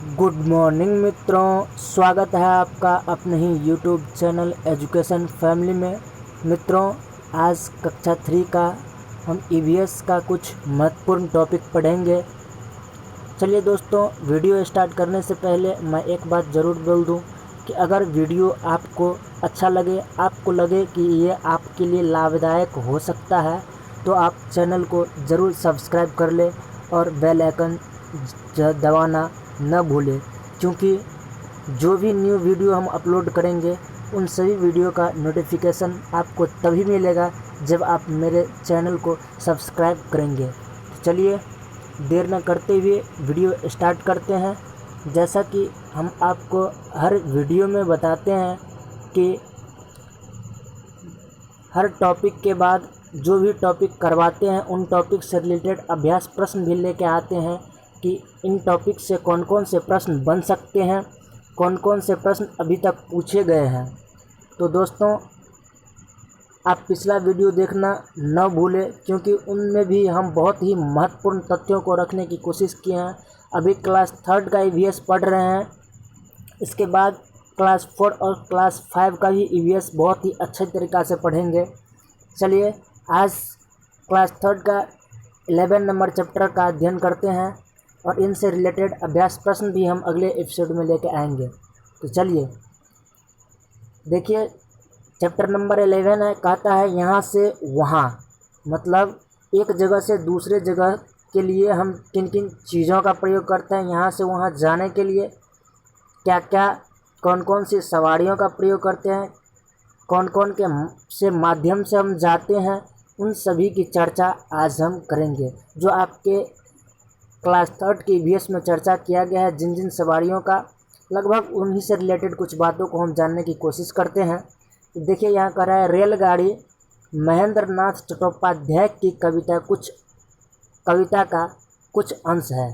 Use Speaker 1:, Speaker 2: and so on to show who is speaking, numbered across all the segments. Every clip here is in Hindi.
Speaker 1: गुड मॉर्निंग मित्रों, स्वागत है आपका अपने ही यूट्यूब चैनल एजुकेशन फैमिली में। मित्रों, आज कक्षा 3 का हम ईवीएस का कुछ महत्वपूर्ण टॉपिक पढ़ेंगे। चलिए दोस्तों, वीडियो स्टार्ट करने से पहले मैं एक बात ज़रूर बोल दूं कि अगर वीडियो आपको अच्छा लगे, आपको लगे कि ये आपके लिए लाभदायक हो सकता है, तो आप चैनल को ज़रूर सब्सक्राइब कर लें और बेल आइकन दबाना न भूलें, क्योंकि जो भी न्यू वीडियो हम अपलोड करेंगे उन सभी वीडियो का नोटिफिकेशन आपको तभी मिलेगा जब आप मेरे चैनल को सब्सक्राइब करेंगे। तो चलिए देर न करते हुए वीडियो स्टार्ट करते हैं। जैसा कि हम आपको हर वीडियो में बताते हैं कि हर टॉपिक के बाद जो भी टॉपिक करवाते हैं उन टॉपिक से रिलेटेड अभ्यास प्रश्न भी लेके आते हैं कि इन टॉपिक से कौन कौन से प्रश्न बन सकते हैं, कौन कौन से प्रश्न अभी तक पूछे गए हैं। तो दोस्तों, आप पिछला वीडियो देखना न भूलें, क्योंकि उनमें भी हम बहुत ही महत्वपूर्ण तथ्यों को रखने की कोशिश किए हैं। अभी क्लास 3 का ईवीएस पढ़ रहे हैं, इसके बाद क्लास 4 और क्लास 5 का भी ईवीएस बहुत ही अच्छे तरीक़ा से पढ़ेंगे। चलिए आज क्लास 3 का 11 नंबर चैप्टर का अध्ययन करते हैं और इनसे रिलेटेड अभ्यास प्रश्न भी हम अगले एपिसोड में लेके आएंगे। तो चलिए देखिए, चैप्टर नंबर 11 है, कहता है यहाँ से वहाँ, मतलब एक जगह से दूसरे जगह के लिए हम किन किन चीज़ों का प्रयोग करते हैं। यहाँ से वहाँ जाने के लिए क्या क्या कौन कौन सी सवारियों का प्रयोग करते हैं, कौन कौन के से माध्यम से हम जाते हैं, उन सभी की चर्चा आज हम करेंगे। जो आपके क्लास 3 के ईवीएस में चर्चा किया गया है, जिन जिन सवारियों का, लगभग उन्हीं से रिलेटेड कुछ बातों को हम जानने की कोशिश करते हैं। तो देखिए यहाँ कह रहा है, रेलगाड़ी महेंद्र नाथ चट्टोपाध्याय की कविता का कुछ अंश है।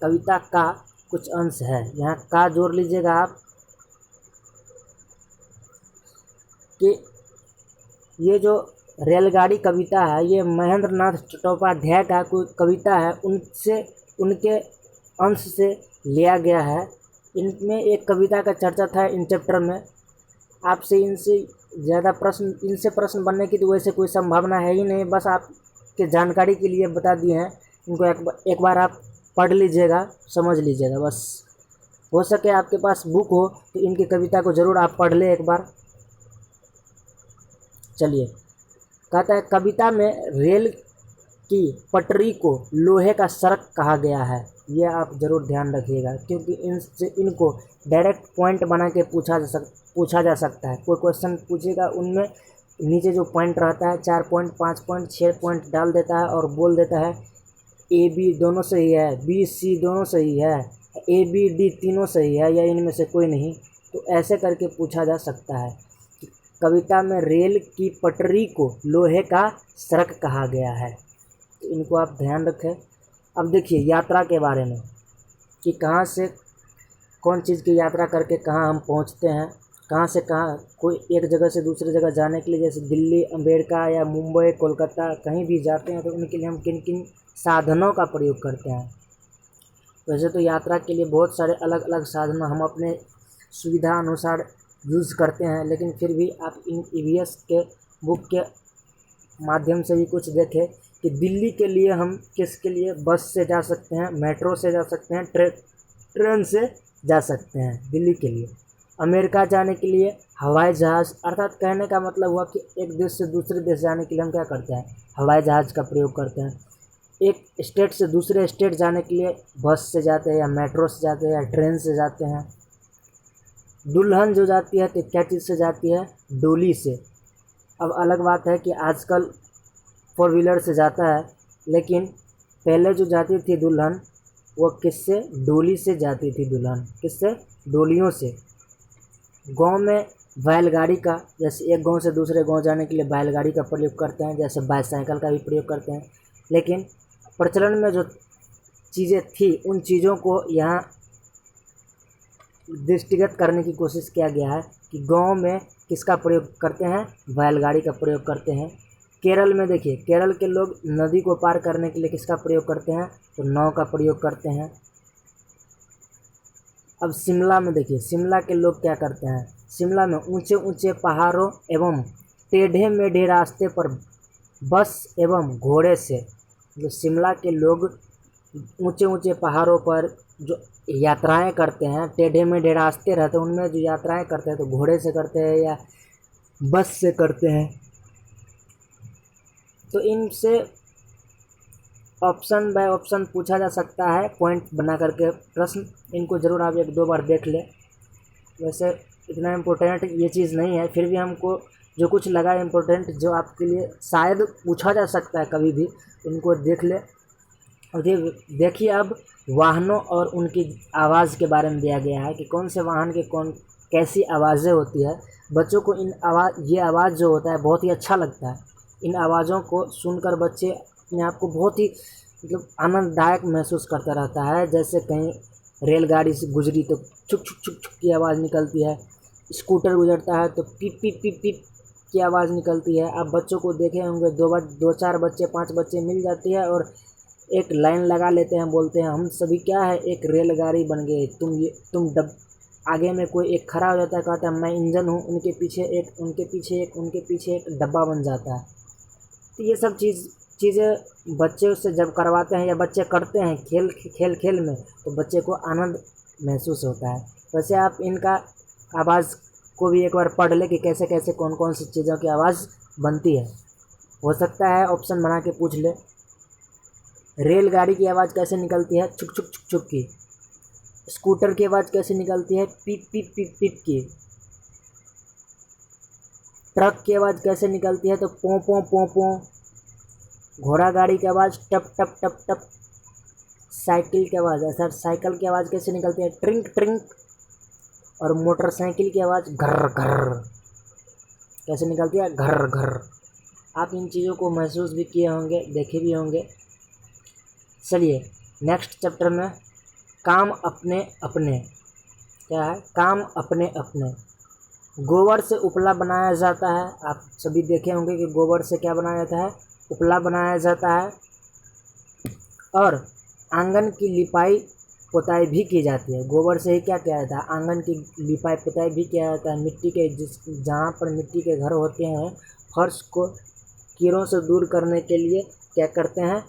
Speaker 1: कविता का कुछ अंश है, यहाँ का जोड़ लीजिएगा आप कि ये जो रेलगाड़ी कविता है ये महेंद्र नाथ चट्टोपाध्याय का कोई कविता है, उनके अंश से लिया गया है। इनमें एक कविता का चर्चा था इन चैप्टर में। आपसे इनसे प्रश्न बनने की तो वैसे कोई संभावना है ही नहीं, बस आपके जानकारी के लिए बता दिए हैं। इनको एक बार आप पढ़ लीजिएगा, समझ लीजिएगा। बस हो सके आपके पास बुक हो तो इनकी कविता को ज़रूर आप पढ़ लें एक बार। चलिए, कहता है, कविता में रेल की पटरी को लोहे का सड़क कहा गया है। ये आप ज़रूर ध्यान रखिएगा, क्योंकि इनको डायरेक्ट पॉइंट बना के पूछा जा सकता है। कोई क्वेश्चन पूछेगा, उनमें नीचे जो पॉइंट रहता है 4 पॉइंट, 5 पॉइंट, 6 पॉइंट डाल देता है और बोल देता है ए बी दोनों सही है, बी सी दोनों सही है, ए बी डी तीनों सही है, या इनमें से कोई नहीं। तो ऐसे करके पूछा जा सकता है कि कविता में रेल की पटरी को लोहे का सड़क कहा गया है। तो इनको आप ध्यान रखें। अब देखिए यात्रा के बारे में कि कहाँ से कौन चीज़ की यात्रा करके कहाँ हम पहुँचते हैं, कहाँ से कहाँ कोई एक जगह से दूसरी जगह जाने के लिए, जैसे दिल्ली, अमेरिका या मुंबई, कोलकाता कहीं भी जाते हैं तो उनके लिए हम किन किन साधनों का प्रयोग करते हैं। वैसे तो यात्रा के लिए बहुत सारे अलग अलग साधन हम अपने सुविधा अनुसार यूज़ करते हैं, लेकिन फिर भी आप इन ईवीएस के बुक के माध्यम से भी कुछ देखें कि दिल्ली के लिए हम किसके लिए बस से जा सकते हैं, मेट्रो से जा सकते हैं, ट्रेन से जा सकते हैं दिल्ली के लिए। अमेरिका जाने के लिए हवाई जहाज़, अर्थात कहने का मतलब हुआ कि एक देश से दूसरे देश जाने के लिए हम क्या करते हैं, हवाई जहाज़ का प्रयोग करते हैं। एक स्टेट से दूसरे स्टेट जाने के लिए बस से जाते हैं, या मेट्रो से जाते हैं, या ट्रेन से जाते हैं। दुल्हन जो जाती है तो क्या चीज़ से जाती है, डोली से। अब अलग बात है कि आजकल 4 व्हीलर से जाता है, लेकिन पहले जो जाती थी दुल्हन वो किससे, डोली से जाती थी दुल्हन। किससे, डोलियों से। गांव में बैलगाड़ी का, जैसे एक गांव से दूसरे गांव जाने के लिए बैलगाड़ी का प्रयोग करते हैं, जैसे बाईसाइकिल का भी प्रयोग करते हैं। लेकिन प्रचलन में जो चीज़ें थी उन चीज़ों को यहाँ दृष्टिगत करने की कोशिश किया गया है कि गांव में किसका प्रयोग करते हैं, बैलगाड़ी का प्रयोग करते हैं। केरल में देखिए, केरल के लोग नदी को पार करने के लिए किसका प्रयोग करते हैं, तो नाव का प्रयोग करते हैं। अब शिमला में देखिए, शिमला के लोग क्या करते हैं, शिमला में ऊंचे ऊंचे पहाड़ों एवं टेढ़े मेढ़े रास्ते पर बस एवं घोड़े से, जो शिमला के लोग ऊंचे ऊंचे पहाड़ों पर जो यात्राएं करते हैं, टेढ़े मेढ़े रास्ते रहते हैं, उनमें जो यात्राएं करते हैं तो घोड़े से करते हैं या बस से करते हैं। तो इनसे ऑप्शन बाय ऑप्शन पूछा जा सकता है, पॉइंट बना करके प्रश्न। इनको ज़रूर आप एक दो बार देख लें। वैसे इतना इम्पोर्टेंट ये चीज़ नहीं है, फिर भी हमको जो कुछ लगा इम्पोर्टेंट, जो आपके लिए शायद पूछा जा सकता है कभी भी, इनको देख ले। और देखिए अब वाहनों और उनकी आवाज़ के बारे में दिया गया है कि कौन से वाहन के कौन कैसी आवाज़ें होती है। बच्चों को ये आवाज़ जो होता है बहुत ही अच्छा लगता है। इन आवाज़ों को सुनकर बच्चे अपने आप को बहुत ही मतलब आनंददायक महसूस करता रहता है। जैसे कहीं रेलगाड़ी से गुजरी तो छुक छुक छुक छुक की आवाज़ निकलती है, स्कूटर गुजरता है तो पिप पिप पिप पिप की आवाज़ निकलती है। आप बच्चों को देखे होंगे, दो चार बच्चे 5 बच्चे मिल जाती है और एक लाइन लगा लेते हैं, बोलते हैं हम सभी क्या है एक रेलगाड़ी बन गए, तुम आगे में कोई एक खड़ा हो जाता है, कहता है मैं इंजन हूँ, उनके पीछे एक उनके पीछे एक उनके पीछे एक डब्बा बन जाता है। तो ये सब चीज़ें बच्चे उससे जब करवाते हैं या बच्चे करते हैं खेल में, तो बच्चे को आनंद महसूस होता है। वैसे आप इनका आवाज़ को भी एक बार पढ़ ले कि कैसे कैसे कौन कौन सी चीज़ों की आवाज़ बनती है। हो सकता है ऑप्शन बना के पूछ ले। रेलगाड़ी की आवाज़ कैसे निकलती है, छुक छुक छुक छुक की। स्कूटर की आवाज़ कैसे निकलती है, पिप पिप पिप पिप की। ट्रक की आवाज़ कैसे निकलती है, तो पों पों पों पों। घोड़ा गाड़ी की आवाज़ टप टप टप टप। साइकिल की आवाज़ सर साइकिल की आवाज़ कैसे निकलती है, ट्रिंक ट्रिंक। और मोटरसाइकिल की आवाज़ घर घर कैसे निकलती है, घर घर। आप इन चीज़ों को महसूस भी किए होंगे, देखे भी होंगे। चलिए नेक्स्ट चैप्टर में काम अपने अपने, क्या है, काम अपने अपने। गोबर से उपला बनाया जाता है। आप सभी देखे होंगे कि गोबर से क्या बनाया जाता है, उपला बनाया जाता है। और आंगन की लिपाई पुताई भी की जाती है। गोबर से ही क्या किया जाता है, आंगन की लिपाई पुताई भी किया जाता है। मिट्टी के जहाँ पर मिट्टी के घर होते हैं, फर्श को कीड़ों से दूर करने के लिए क्या करते हैं,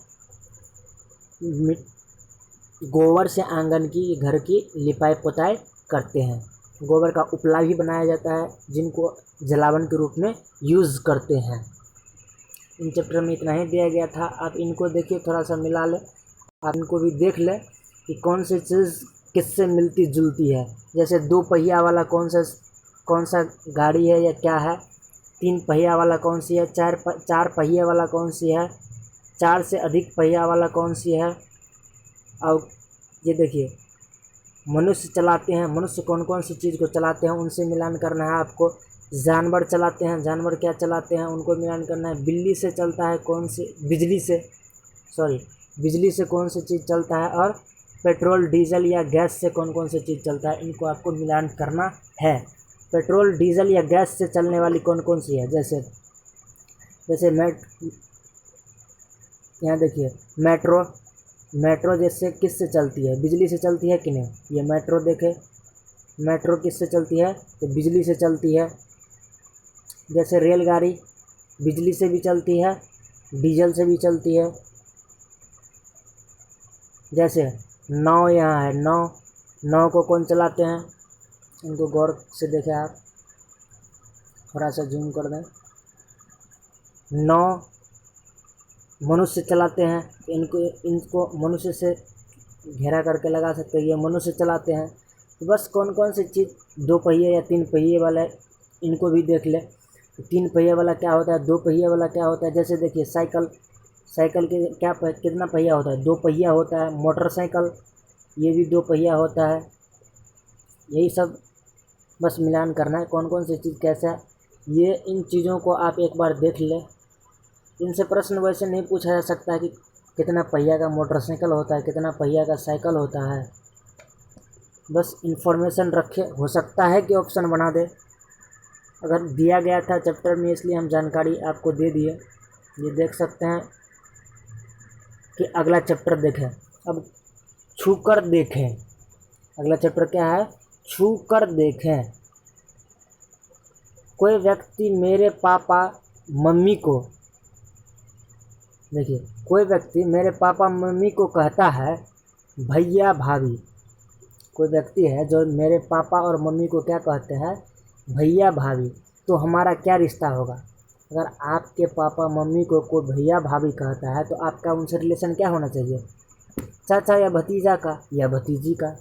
Speaker 1: गोबर से आंगन की घर की लिपाई पुताई करते हैं। गोबर का उपला भी बनाया जाता है, जिनको जलावन के रूप में यूज़ करते हैं। इन चैप्टर में इतना ही दिया गया था। आप इनको देखिए, थोड़ा सा मिला लें, आप इनको भी देख लें कि कौन सी चीज़ किससे मिलती जुलती है। जैसे 2 पहिया वाला कौन सा गाड़ी है या क्या है, 3 पहिया वाला कौन सी है, 4 पहिया वाला कौन सी है, 4 से अधिक पहिया वाला कौन सी है। और ये देखिए मनुष्य चलाते हैं, मनुष्य कौन कौन सी चीज़ को चलाते हैं उनसे मिलान करना है आपको। जानवर चलाते हैं, जानवर क्या चलाते हैं उनको मिलान करना है। बिजली से चलता है कौन सी, बिजली से कौन सी चीज़ चलता है। और पेट्रोल डीजल या गैस से कौन कौन सी चीज़ चलता है, इनको आपको मिलान करना है। पेट्रोल डीजल या गैस से चलने वाली कौन कौन सी है, जैसे यहाँ देखिए मेट्रो जैसे किससे चलती है, बिजली से चलती है कि नहीं। ये मेट्रो देखे, मेट्रो किससे चलती है, तो बिजली से चलती है। जैसे रेलगाड़ी बिजली से भी चलती है, डीजल से भी चलती है। जैसे नाव यहाँ है, नाव को कौन चलाते हैं, इनको गौर से देखें आप, थोड़ा सा जूम कर दें। नाव मनुष्य चलाते हैं, इनको मनुष्य से घेरा करके लगा सकते हैं, ये मनुष्य चलाते हैं। तो बस कौन कौन सी चीज़ 2 पहिए या 3 पहिए वाला है, इनको भी देख ले। 3 पहिए वाला क्या होता है, 2 पहिए वाला क्या होता है। जैसे देखिए साइकिल के कितना पहिया होता है, 2 पहिया होता है। मोटरसाइकिल ये भी 2 पहिया होता है। यही सब बस मिलान करना है, कौन कौन सी चीज़ कैसा है, ये इन चीज़ों को आप एक बार देख लें। इनसे प्रश्न वैसे नहीं पूछा जा सकता है कि कितना पहिया का मोटरसाइकिल होता है, कितना पहिया का साइकिल होता है। बस इन्फॉर्मेशन रखे, हो सकता है कि ऑप्शन बना दे। अगर दिया गया था चैप्टर में, इसलिए हम जानकारी आपको दे दिए। ये देख सकते हैं कि अगला चैप्टर देखें। अब छूकर देखें, अगला चैप्टर क्या है, छू कर देखें। कोई व्यक्ति मेरे पापा मम्मी को, देखिए कोई व्यक्ति मेरे पापा मम्मी को कहता है भैया भाभी। कोई व्यक्ति है जो मेरे पापा और मम्मी को क्या कहते हैं, भैया भाभी। तो हमारा क्या रिश्ता होगा? अगर आपके पापा मम्मी को कोई भैया भाभी कहता है तो आपका उनसे रिलेशन क्या होना चाहिए? चाचा या भतीजा का या भतीजी का,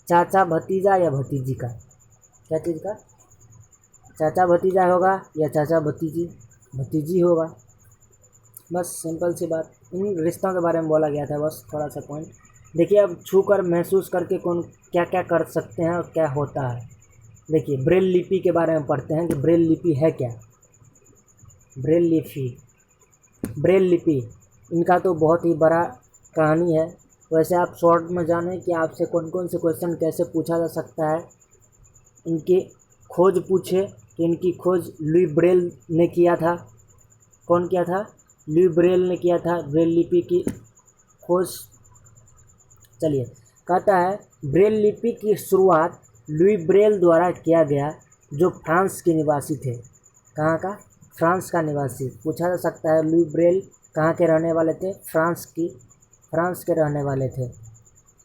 Speaker 1: चाचा भतीजा या भतीजी का, क्या चीज़ का? चाचा भतीजा होगा या चाचा भतीजी, भतीजी होगा। बस सिंपल सी बात, इन रिश्तों के बारे में बोला गया था, बस थोड़ा सा पॉइंट। देखिए अब छू कर महसूस करके कौन क्या क्या कर सकते हैं और क्या होता है। देखिए ब्रेल लिपि के बारे में पढ़ते हैं कि ब्रेल लिपि है क्या। ब्रेल लिपि इनका तो बहुत ही बड़ा कहानी है। वैसे आप शॉर्ट में जानें कि आपसे कौन कौन से क्वेश्चन कैसे पूछा जा सकता है। इनकी खोज पूछे कि इनकी खोज लुई ब्रेल ने किया था। कौन किया था? लुई ब्रेल ने किया था ब्रेल लिपि की खोज। चलिए, कहता है ब्रेल लिपि की शुरुआत लुई ब्रेल द्वारा किया गया, जो फ्रांस के निवासी थे। कहाँ का? फ्रांस का निवासी। पूछा जा सकता है लुई ब्रेल कहाँ के रहने वाले थे? फ्रांस के रहने वाले थे।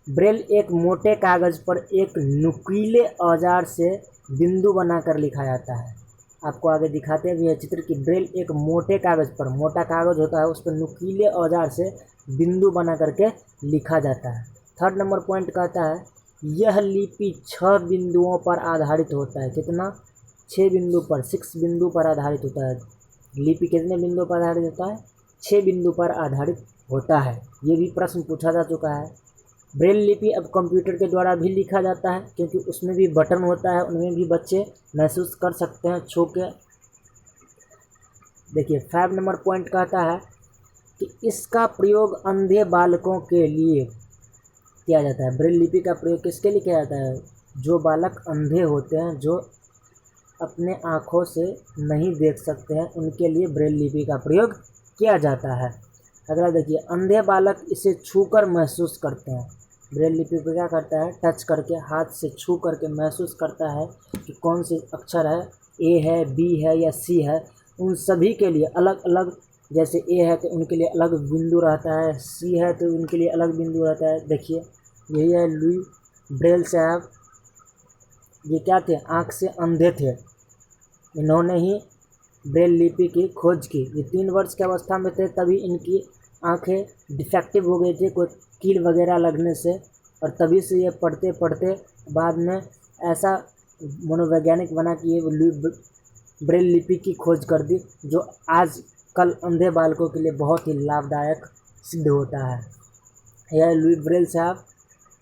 Speaker 1: ब्रेल एक मोटे कागज़ पर एक नुकीले औजार से बिंदु बनाकर लिखा जाता है। आपको आगे दिखाते भी है चित्र कि ब्रेल एक मोटे कागज़ पर, मोटा कागज़ होता है उस पर नुकीले औजार से बिंदु बना करके लिखा जाता है। थर्ड नंबर पॉइंट कहता है यह लिपि 6 बिंदुओं पर आधारित होता है। कितना? 6 बिंदु पर, 6 बिंदु पर आधारित होता है। लिपि कितने बिंदुओं पर आधारित होता है? 6 बिंदु पर आधारित होता है। ये भी प्रश्न पूछा जा चुका है। ब्रेल लिपि अब कंप्यूटर के द्वारा भी लिखा जाता है, क्योंकि उसमें भी बटन होता है, उनमें भी बच्चे महसूस कर सकते हैं छू के। देखिए 5 नंबर पॉइंट कहता है कि इसका प्रयोग अंधे बालकों के लिए किया जाता है। ब्रेल लिपि का प्रयोग किसके लिए किया जाता है? जो बालक अंधे होते हैं, जो अपने आँखों से नहीं देख सकते हैं, उनके लिए ब्रेल लिपि का प्रयोग किया जाता है। अगला देखिए, अंधे बालक इसे छूकर महसूस करते हैं। ब्रेल लिपि को क्या करता है? टच करके, हाथ से छू करके महसूस करता है कि कौन से अक्षर है, ए है, बी है या सी है। उन सभी के लिए अलग अलग, जैसे ए है तो उनके लिए अलग बिंदु रहता है, सी है तो उनके लिए अलग बिंदु रहता है। देखिए यही है लुई ब्रेल साहब। ये क्या थे? आँख से अंधे थे। इन्होंने ही ब्रेल लिपि की खोज की। ये 3 वर्ष की अवस्था में थे तभी इनकी आंखें डिफेक्टिव हो गई थी, कोई कील वगैरह लगने से, और तभी से ये पढ़ते पढ़ते बाद में ऐसा मनोवैज्ञानिक बना कि ये ब्रेल लिपि की खोज कर दी, जो आज कल अंधे बालकों के लिए बहुत ही लाभदायक सिद्ध होता है। यह लुई ब्रेल साहब।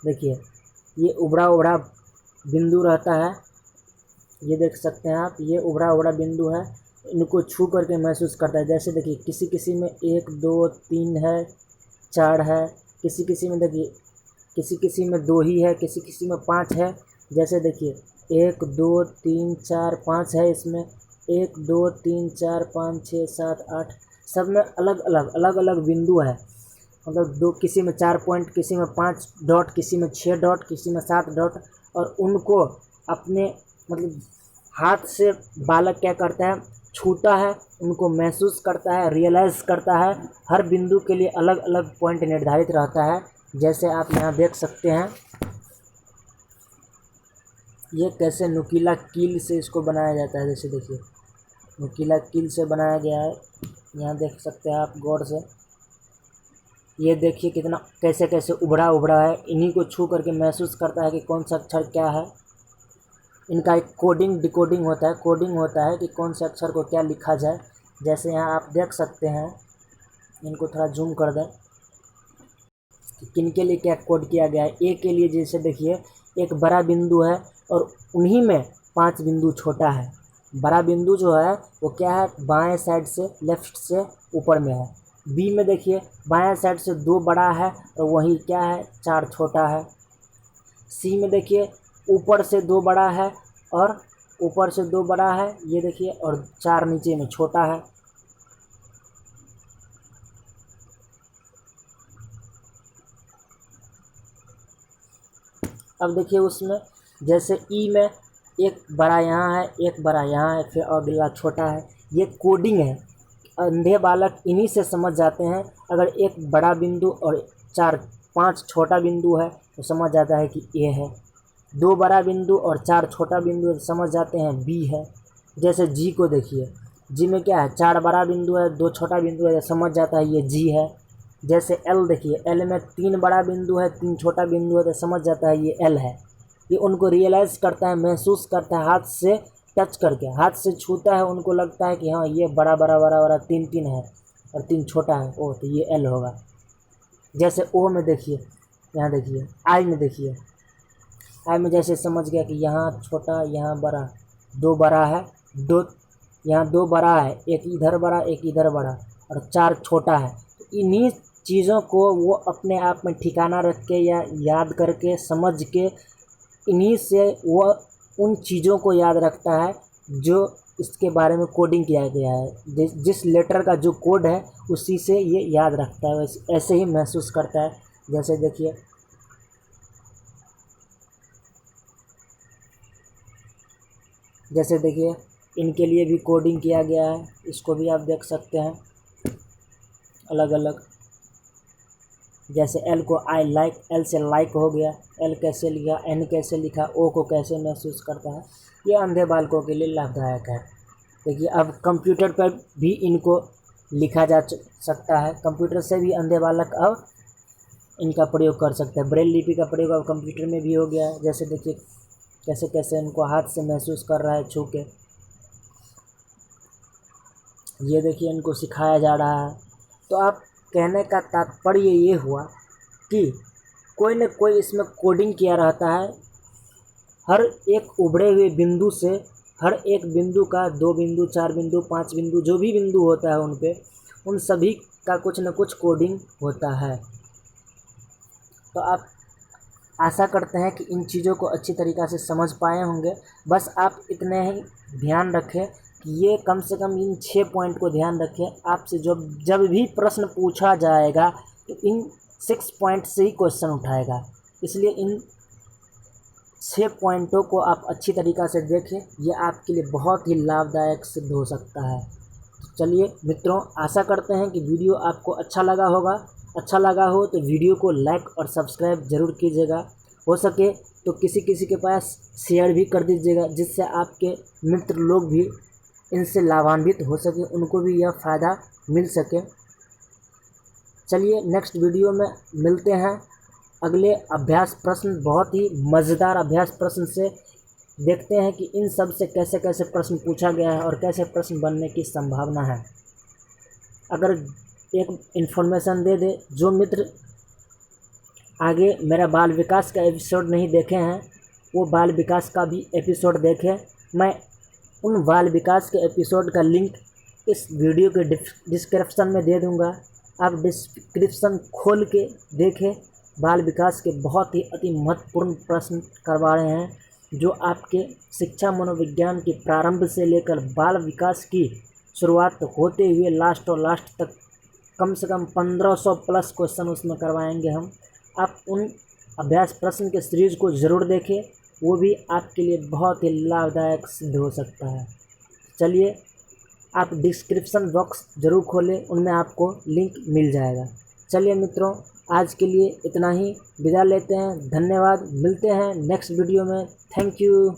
Speaker 1: देखिए ये उभरा उभरा बिंदु रहता है, ये देख सकते हैं आप, ये उभरा उभरा बिंदु है। इनको छू करके महसूस करता है। जैसे देखिए किसी किसी में 1 2 3 है, 4 है, किसी किसी में देखिए किसी किसी में 2 ही है, किसी किसी में 5 है। जैसे देखिए 1 2 3 4 5 है इसमें, 1 2 3 4 5 6 7 8, सब में अलग अलग बिंदु है। मतलब दो, किसी में 4 पॉइंट, किसी में 5 डॉट, किसी में 6 डॉट, किसी में 7 डॉट। और उनको अपने मतलब हाथ से बालक क्या करता है? छूता है, उनको महसूस करता है, रियलाइज़ करता है। हर बिंदु के लिए अलग अलग पॉइंट निर्धारित रहता है। जैसे आप यहाँ देख सकते हैं ये कैसे नुकीला कील से इसको बनाया जाता है। जैसे देखिए नुकीला कील से बनाया गया है, यहाँ देख सकते हैं आप गौर से। ये देखिए कितना कैसे कैसे उभरा उभरा है। इन्हीं को छू करके महसूस करता है कि कौन सा अक्षर क्या है। इनका एक कोडिंग डिकोडिंग होता है, कोडिंग होता है कि कौन से अक्षर को क्या लिखा जाए। जैसे यहाँ आप देख सकते हैं, इनको थोड़ा जूम कर दें कि किन के लिए क्या कोड किया गया है। ए के लिए जैसे देखिए एक बड़ा बिंदु है और उन्हीं में 5 बिंदु छोटा है। बड़ा बिंदु जो है वो क्या है? बाएं साइड से, लेफ्ट से ऊपर में है। बी में देखिए बाएं साइड से 2 बड़ा है और वहीं क्या है? 4 छोटा है। सी में देखिए ऊपर से 2 बड़ा है और ऊपर से 2 बड़ा है, ये देखिए, और 4 नीचे में छोटा है। अब देखिए उसमें जैसे ई में एक बड़ा यहाँ है, एक बड़ा यहाँ है, फिर अगला छोटा है, ये कोडिंग है। अंधे बालक इन्हीं से समझ जाते हैं। अगर एक बड़ा बिंदु और 4-5 छोटा बिंदु है तो समझ जाता है कि ए है। 2 बड़ा बिंदु और 4 छोटा बिंदु है तो समझ जाते हैं बी है। जैसे जी को देखिए, जी में क्या है, 4 बड़ा बिंदु है, 2 छोटा बिंदु है तो समझ जाता है ये जी है। जैसे एल देखिए, एल में 3 बड़ा बिंदु है, 3 छोटा बिंदु है तो समझ जाता है ये एल है। ये उनको रियलाइज़ करता है, महसूस करता है, हाथ से टच करके, हाथ से छूता है, उनको लगता है कि हाँ ये बड़ा बड़ा बड़ा बड़ा 3 है और 3 छोटा है, ओ तो ये एल होगा। जैसे ओ में देखिए, यहाँ देखिए, आई में देखिए, आई में जैसे समझ गया कि यहाँ छोटा यहाँ बड़ा, 2 बड़ा है, 2 यहाँ 2 बड़ा है, एक इधर बड़ा एक इधर बड़ा और 4 छोटा है। तो इन्हीं चीज़ों को वो अपने आप में ठिकाना रख के या याद करके समझ के, इन्हीं से वो उन चीज़ों को याद रखता है जो इसके बारे में कोडिंग किया गया है। जिस लेटर का जो कोड है उसी से ये याद रखता है, ऐसे ही महसूस करता है। जैसे देखिए, जैसे देखिए इनके लिए भी कोडिंग किया गया है, इसको भी आप देख सकते हैं अलग अलग। जैसे एल को आई लाइक, एल से लाइक हो गया, एल कैसे लिखा, एन कैसे लिखा, ओ को कैसे महसूस करता है, ये अंधे बालकों के लिए लाभदायक है। देखिए अब कंप्यूटर पर भी इनको लिखा जा सकता है, कंप्यूटर से भी अंधे बालक अब इनका प्रयोग कर सकते हैं। ब्रेल लिपि का प्रयोग अब कंप्यूटर में भी हो गया है। जैसे देखिए कैसे कैसे इनको हाथ से महसूस कर रहा है छू के, ये देखिए इनको सिखाया जा रहा है। तो आप कहने का तात्पर्य ये हुआ कि कोई न कोई इसमें कोडिंग किया रहता है। हर एक उभरे हुए बिंदु से, हर एक बिंदु का 2 बिंदु 4 बिंदु 5 बिंदु जो भी बिंदु होता है उन पे, उन सभी का कुछ न कुछ कोडिंग होता है। तो आप आशा करते हैं कि इन चीज़ों को अच्छी तरीक़ा से समझ पाए होंगे। बस आप इतने ही ध्यान रखें कि ये कम से कम इन 6 पॉइंट को ध्यान रखें। आपसे जब भी प्रश्न पूछा जाएगा तो इन 6 पॉइंट से ही क्वेश्चन उठाएगा, इसलिए इन 6 पॉइंटों को आप अच्छी तरीक़ा से देखें, ये आपके लिए बहुत ही लाभदायक सिद्ध हो सकता है। तो चलिए मित्रों, आशा करते हैं कि वीडियो आपको अच्छा लगा होगा। अच्छा लगा हो तो वीडियो को लाइक और सब्सक्राइब ज़रूर कीजिएगा। हो सके तो किसी के पास शेयर भी कर दीजिएगा, जिससे आपके मित्र लोग भी इनसे लाभान्वित हो सके, उनको भी यह फ़ायदा मिल सके। चलिए नेक्स्ट वीडियो में मिलते हैं अगले अभ्यास प्रश्न, बहुत ही मज़ेदार अभ्यास प्रश्न से। देखते हैं कि इन सब से कैसे कैसे प्रश्न पूछा गया है और कैसे प्रश्न बनने की संभावना है। अगर एक इन्फॉर्मेशन दे दे, जो मित्र आगे मेरा बाल विकास का एपिसोड नहीं देखे हैं वो बाल विकास का भी एपिसोड देखें। मैं उन बाल विकास के एपिसोड का लिंक इस वीडियो के डिस्क्रिप्शन में दे दूंगा। आप डिस्क्रिप्शन खोल के देखें। बाल विकास के बहुत ही अति महत्वपूर्ण प्रश्न करवा रहे हैं, जो आपके शिक्षा मनोविज्ञान के प्रारंभ से लेकर बाल विकास की शुरुआत होते हुए लास्ट तक कम से कम 1500 प्लस क्वेश्चन उसमें करवाएंगे हम। आप उन अभ्यास प्रश्न के सीरीज़ को ज़रूर देखें, वो भी आपके लिए बहुत ही लाभदायक सिद्ध हो सकता है। चलिए आप डिस्क्रिप्शन बॉक्स ज़रूर खोलें, उनमें आपको लिंक मिल जाएगा। चलिए मित्रों, आज के लिए इतना ही, विदा लेते हैं। धन्यवाद, मिलते हैं नेक्स्ट वीडियो में। Thank you.